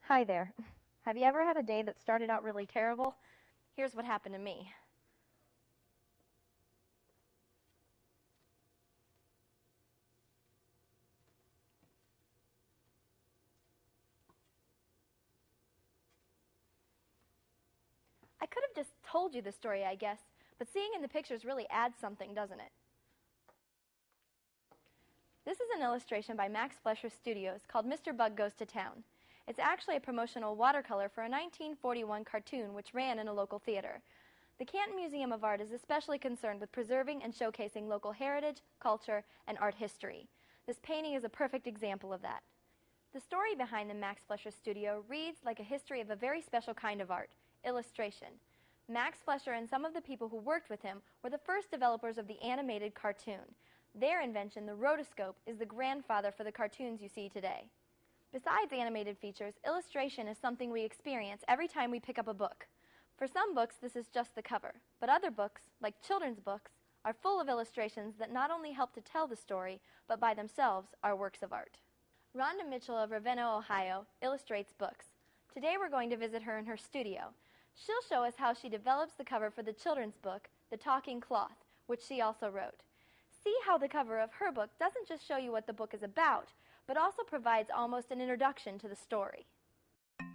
Hi there. Have you ever had a day that started out really terrible? Here's what happened to me. I could have just told you the story, I guess, but seeing in the pictures really adds something, doesn't it? This is an illustration by Max Fleischer Studios called Mr. Bug Goes to Town. It's actually a promotional watercolor for a 1941 cartoon which ran in a local theater. The Canton Museum of Art is especially concerned with preserving and showcasing local heritage, culture, and art history. This painting is a perfect example of that. The story behind the Max Fleischer Studio reads like a history of a very special kind of art, illustration. Max Fleischer and some of the people who worked with him were the first developers of the animated cartoon. Their invention, the rotoscope, is the grandfather for the cartoons you see today. Besides animated features, illustration is something we experience every time we pick up a book. For some books, this is just the cover, but other books, like children's books, are full of illustrations that not only help to tell the story, but by themselves are works of art. Rhonda Mitchell of Ravenna, Ohio, illustrates books. Today we're going to visit her in her studio. She'll show us how she develops the cover for the children's book, The Talking Cloth, which she also wrote. See how the cover of her book doesn't just show you what the book is about, but also provides almost an introduction to the story. And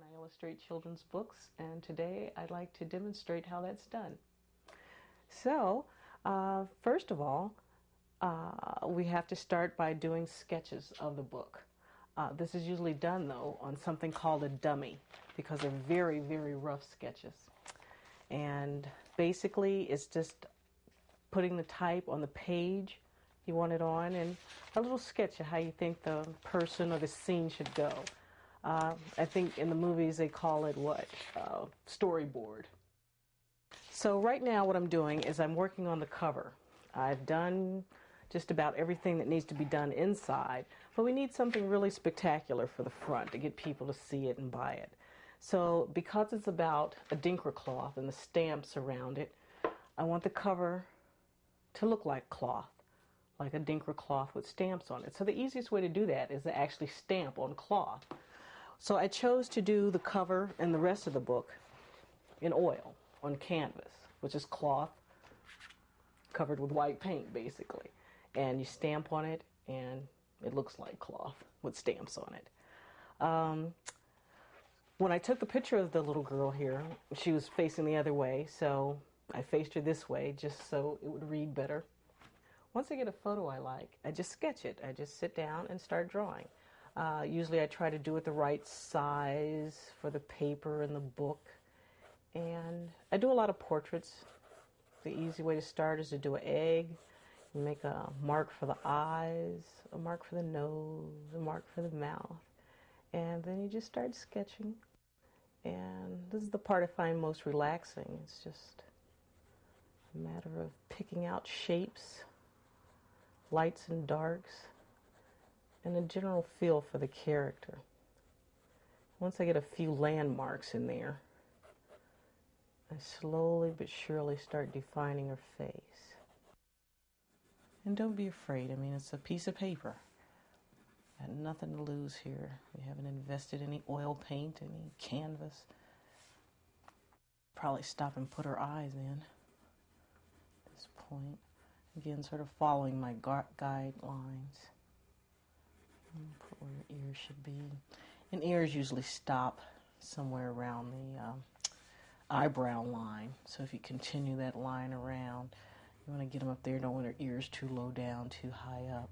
I illustrate children's books, and today I'd like to demonstrate how that's done. So, first of all, we have to start by doing sketches of the book. This is usually done, though, on something called a dummy, because they're very, very rough sketches. And basically, it's just putting the type on the page you want it on, and a little sketch of how you think the person or the scene should go. I think in the movies they call it what? Storyboard. So right now what I'm doing is I'm working on the cover. I've done just about everything that needs to be done inside, but we need something really spectacular for the front to get people to see it and buy it. So because it's about a dinker cloth and the stamps around it, I want the cover to look like cloth, like a dinker cloth with stamps on it. So the easiest way to do that is to actually stamp on cloth. So I chose to do the cover and the rest of the book in oil on canvas, which is cloth covered with white paint basically. And you stamp on it and it looks like cloth with stamps on it. When I took the picture of the little girl here, she was facing the other way, so I faced her this way just so it would read better. Once I get a photo I like, I just sketch it. I just sit down and start drawing. Usually I try to do it the right size for the paper and the book. And I do a lot of portraits. The easy way to start is to do an egg. You make a mark for the eyes, a mark for the nose, a mark for the mouth. And then you just start sketching. And this is the part I find most relaxing. It's just a matter of picking out shapes, lights and darks, and a general feel for the character. Once I get a few landmarks in there, I slowly but surely start defining her face. And don't be afraid. I mean, it's a piece of paper. Got nothing to lose here. We haven't invested any oil paint, any canvas. Probably stop and put her eyes in at this point. Again, sort of following my guidelines. Put where your ears should be. And ears usually stop somewhere around the eyebrow line. So if you continue that line around, you want to get them up there. Don't want her ears too low down, too high up.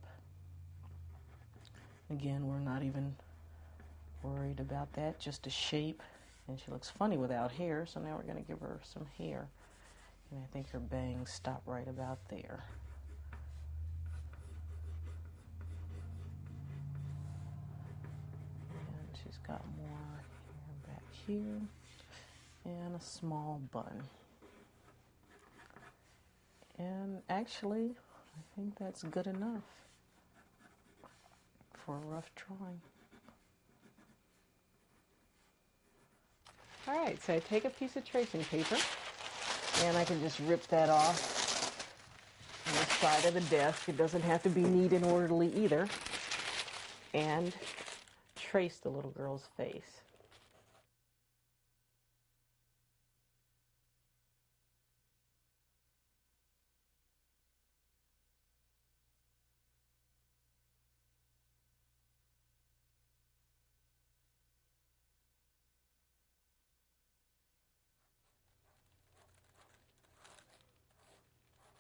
Again, we're not even worried about that, just a shape. And she looks funny without hair, so now we're going to give her some hair. And I think her bangs stop right about there. And she's got more hair back here. And a small bun. And actually, I think that's good enough for a rough drawing. All right, so I take a piece of tracing paper and I can just rip that off on the side of the desk. It doesn't have to be neat and orderly either. And trace the little girl's face.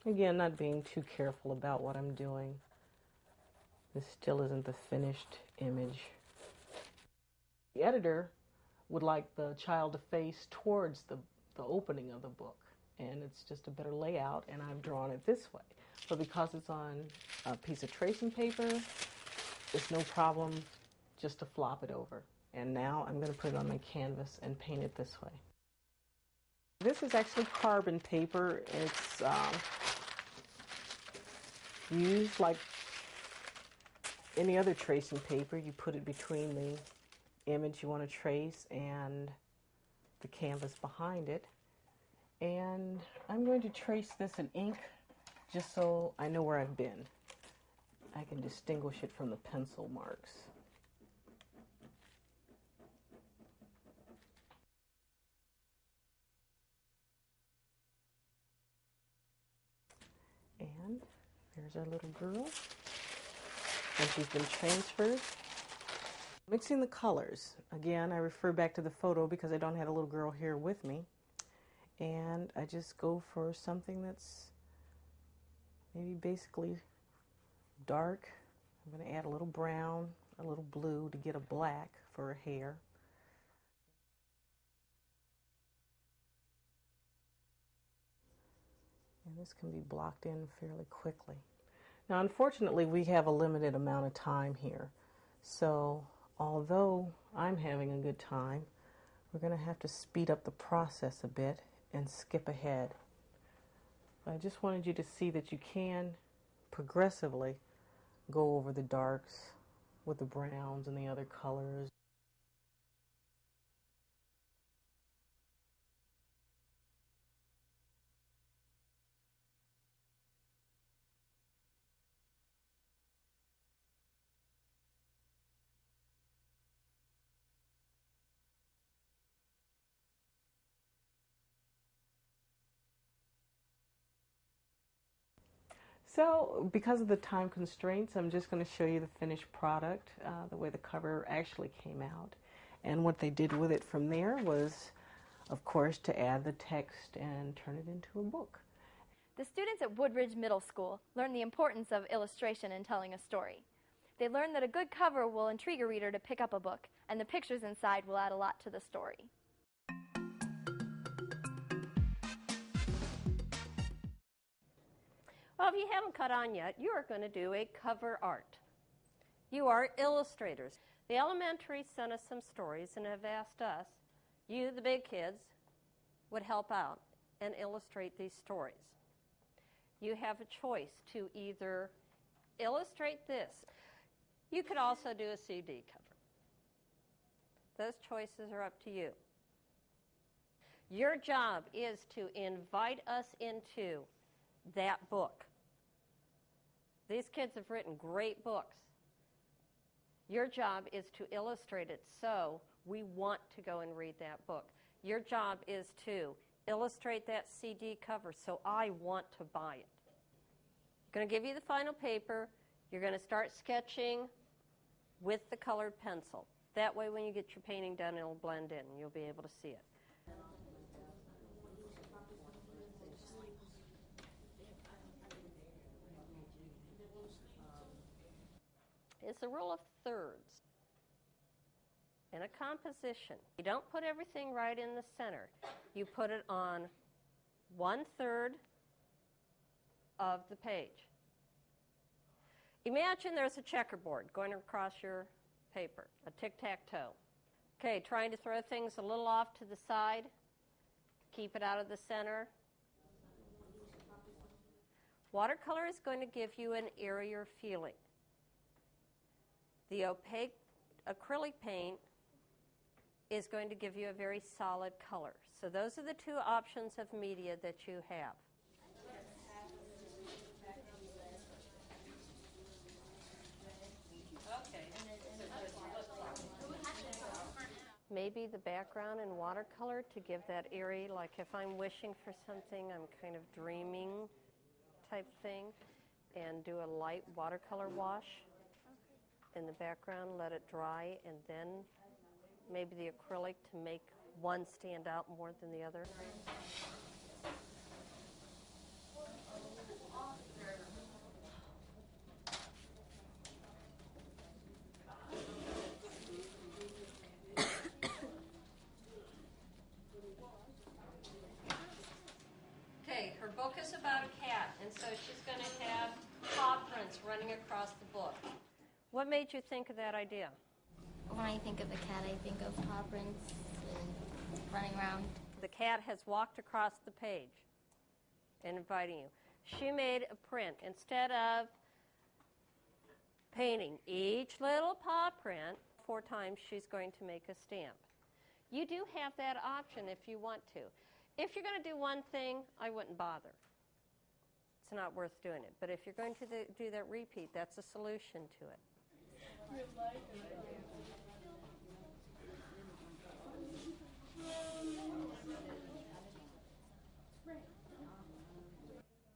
Again, not being too careful about what I'm doing. This still isn't the finished image. The editor would like the child to face towards the opening of the book, and it's just a better layout, and I've drawn it this way. But because it's on a piece of tracing paper, it's no problem just to flop it over. And now I'm going to put it on my canvas and paint it this way. This is actually carbon paper. It's used like any other tracing paper. You put it between the image you want to trace and the canvas behind it. And I'm going to trace this in ink just so I know where I've been. I can distinguish it from the pencil marks. And there's our little girl. And she's been transferred. Mixing the colors. Again, I refer back to the photo because I don't have a little girl here with me. And I just go for something that's maybe basically dark. I'm going to add a little brown, a little blue to get a black for her hair. And this can be blocked in fairly quickly. Now, unfortunately, we have a limited amount of time here. So, although I'm having a good time, we're going to have to speed up the process a bit and skip ahead. But I just wanted you to see that you can progressively go over the darks with the browns and the other colors. So, because of the time constraints, I'm just going to show you the finished product, the way the cover actually came out. And what they did with it from there was, of course, to add the text and turn it into a book. The students at Woodridge Middle School learned the importance of illustration in telling a story. They learned that a good cover will intrigue a reader to pick up a book, and the pictures inside will add a lot to the story. Well, if you haven't caught on yet, you are going to do a cover art. You are illustrators. The elementary sent us some stories and have asked us, you, the big kids, would help out and illustrate these stories. You have a choice to either illustrate this. You could also do a CD cover. Those choices are up to you. Your job is to invite us into that book. These kids have written great books. Your job is to illustrate it so we want to go and read that book. Your job is to illustrate that CD cover so I want to buy it. I'm going to give you the final paper. You're going to start sketching with the colored pencil. That way when you get your painting done, it'll blend in and you'll be able to see it. It's a rule of thirds. In a composition, you don't put everything right in the center. You put it on 1/3 of the page. Imagine there's a checkerboard going across your paper, a tic-tac-toe. Okay, trying to throw things a little off to the side. Keep it out of the center. Watercolor is going to give you an airier feeling. The opaque acrylic paint is going to give you a very solid color. So those are the two options of media that you have. Maybe the background in watercolor to give that airy, like if I'm wishing for something, I'm kind of dreaming type thing, and do a light watercolor wash in the background, let it dry, and then maybe the acrylic to make one stand out more than the other. Okay, her book is about a cat, and so she's going to have paw prints running across the book. What made you think of that idea? When I think of a cat, I think of paw prints and running around. The cat has walked across the page and inviting you. She made a print. Instead of painting each little paw print 4 times, she's going to make a stamp. You do have that option if you want to. If you're going to do one thing, I wouldn't bother. It's not worth doing it. But if you're going to do that repeat, that's a solution to it.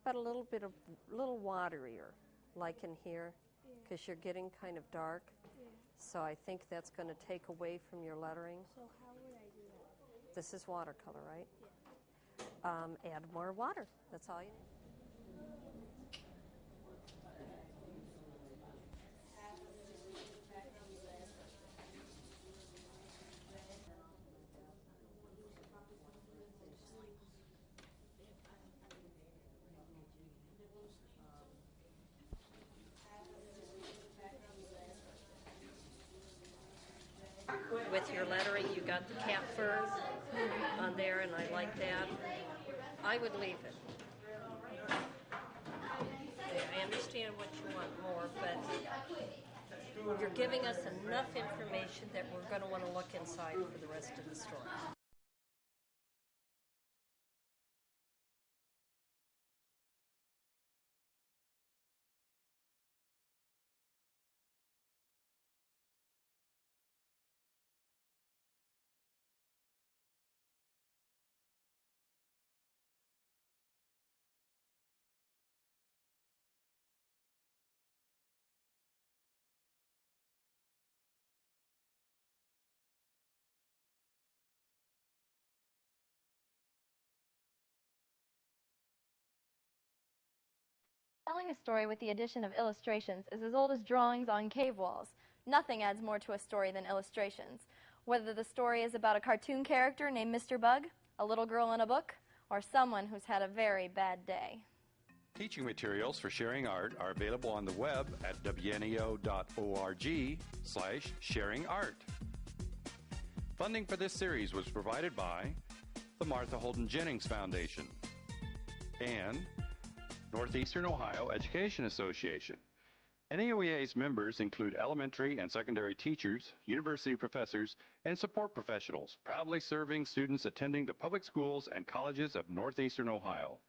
But a little bit of, little waterier, like in here, because you're getting kind of dark. So I think that's going to take away from your lettering. So how would I do that? This is watercolor, right? Add more water. That's all you need. With your lettering, you got the cat fur on there, and I like that. I would leave it. I understand what you want more, but you're giving us enough information that we're going to want to look inside for the rest of the story. Telling a story with the addition of illustrations is as old as drawings on cave walls. Nothing adds more to a story than illustrations. Whether the story is about a cartoon character named Mr. Bug, a little girl in a book, or someone who's had a very bad day. Teaching materials for sharing art are available on the web at wneo.org/sharingart. Funding for this series was provided by the Martha Holden Jennings Foundation and Northeastern Ohio Education Association. NEOEA's members include elementary and secondary teachers, university professors, and support professionals, proudly serving students attending the public schools and colleges of Northeastern Ohio.